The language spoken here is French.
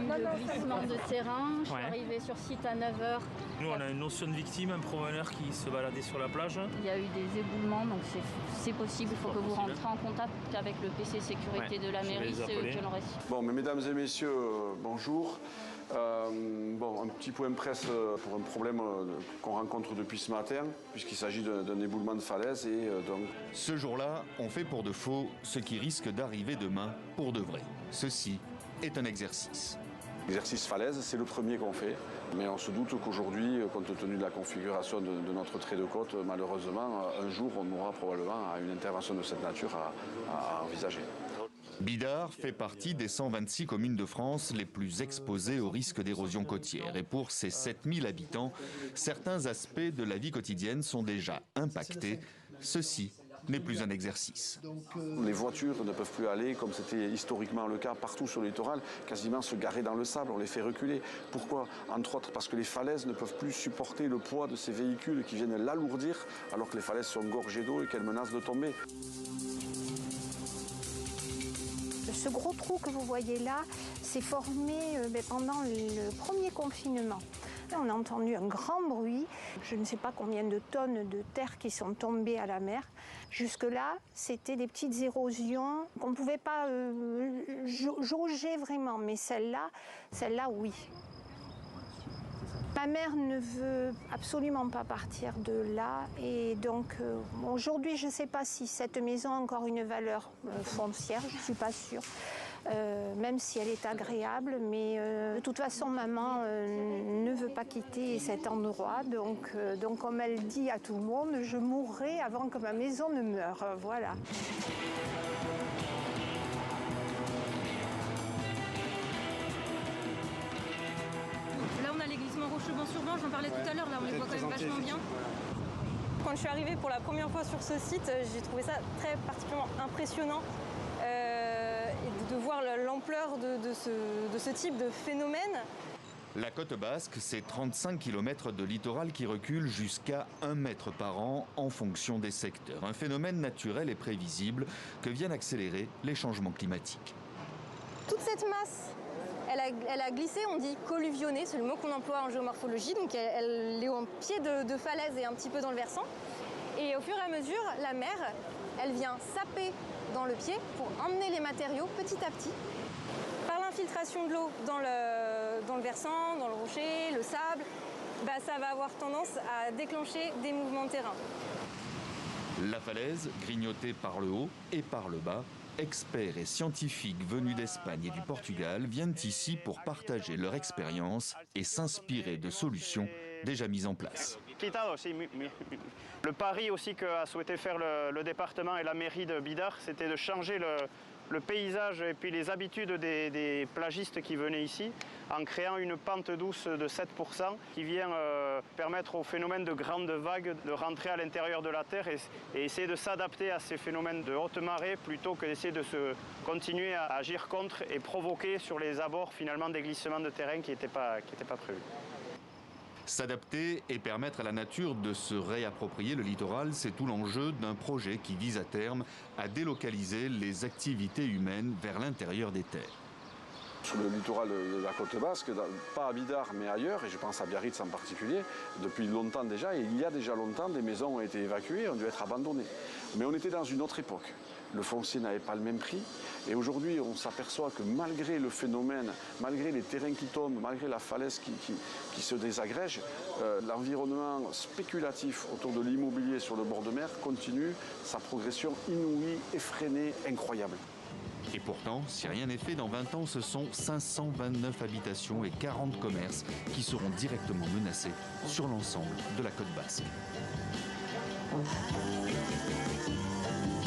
eu le glissement de terrain. Je suis arrivée sur site à 9h. Nous, on a une notion de victime, un promeneur qui se baladait sur la plage. Il y a eu des éboulements, donc c'est possible. Il faut que vous rentrez en contact avec le PC sécurité de la mairie, c'est eux qui l'ont reçu. Bon, mais mesdames et messieurs, bonjour. Un petit point presse pour un problème qu'on rencontre depuis ce matin, puisqu'il s'agit d'un éboulement de falaise. Ce jour-là, on fait pour de faux ce qui risque d'arriver demain pour de vrai. Ceci est un exercice. L'exercice falaise, c'est le premier qu'on fait, mais on se doute qu'aujourd'hui, compte tenu de la configuration de notre trait de côte, malheureusement, un jour, on aura probablement une intervention de cette nature à envisager. Bidart fait partie des 126 communes de France les plus exposées au risque d'érosion côtière. Et pour ses 7000 habitants, certains aspects de la vie quotidienne sont déjà impactés. Ceci n'est plus un exercice. Les voitures ne peuvent plus aller, comme c'était historiquement le cas partout sur le littoral, quasiment se garer dans le sable, on les fait reculer. Pourquoi? Entre autres parce que les falaises ne peuvent plus supporter le poids de ces véhicules qui viennent l'alourdir, alors que les falaises sont gorgées d'eau et qu'elles menacent de tomber. Ce gros trou que vous voyez là s'est formé pendant le premier confinement. On a entendu un grand bruit, je ne sais pas combien de tonnes de terre qui sont tombées à la mer. Jusque-là, c'était des petites érosions qu'on ne pouvait pas jauger vraiment, mais celle-là, oui. Ma mère ne veut absolument pas partir de là et donc aujourd'hui je ne sais pas si cette maison a encore une valeur foncière, je ne suis pas sûre, même si elle est agréable, mais de toute façon maman ne veut pas quitter cet endroit, donc comme elle dit à tout le monde, je mourrai avant que ma maison ne meure, voilà. Les glissements rocheux banc-sur-banc, j'en parlais tout à l'heure, là on les voit quand même vachement bien. Quand je suis arrivée pour la première fois sur ce site, j'ai trouvé ça très particulièrement impressionnant et de voir l'ampleur de ce type de phénomène. La côte basque, c'est 35 km de littoral qui recule jusqu'à 1 mètre par an en fonction des secteurs. Un phénomène naturel et prévisible que viennent accélérer les changements climatiques. Toute cette masse, elle a glissé, on dit colluvionner, c'est le mot qu'on emploie en géomorphologie, donc elle est en pied de falaise et un petit peu dans le versant. Et au fur et à mesure, la mer, elle vient saper dans le pied pour emmener les matériaux petit à petit. Par l'infiltration de l'eau dans le versant, dans le rocher, le sable, ça va avoir tendance à déclencher des mouvements de terrain. La falaise, grignotée par le haut et par le bas, experts et scientifiques venus d'Espagne et du Portugal viennent ici pour partager leur expérience et s'inspirer de solutions déjà mises en place. Le pari aussi qu'a souhaité faire le département et la mairie de Bidart, c'était de changer le paysage et puis les habitudes des plagistes qui venaient ici en créant une pente douce de 7% qui vient permettre au phénomène de grandes vagues de rentrer à l'intérieur de la terre et essayer de s'adapter à ces phénomènes de haute marée plutôt que d'essayer de continuer à agir contre et provoquer sur les abords finalement des glissements de terrain qui n'étaient pas prévus. S'adapter et permettre à la nature de se réapproprier le littoral, c'est tout l'enjeu d'un projet qui vise à terme à délocaliser les activités humaines vers l'intérieur des terres. Sur le littoral de la côte basque, pas à Bidart mais ailleurs, et je pense à Biarritz en particulier, depuis longtemps déjà, et il y a déjà longtemps, des maisons ont été évacuées, ont dû être abandonnées. Mais on était dans une autre époque. Le foncier n'avait pas le même prix. Et aujourd'hui, on s'aperçoit que malgré le phénomène, malgré les terrains qui tombent, malgré la falaise qui se désagrège, l'environnement spéculatif autour de l'immobilier sur le bord de mer continue sa progression inouïe, effrénée, incroyable. Et pourtant, si rien n'est fait, dans 20 ans, ce sont 529 habitations et 40 commerces qui seront directement menacés sur l'ensemble de la côte basque.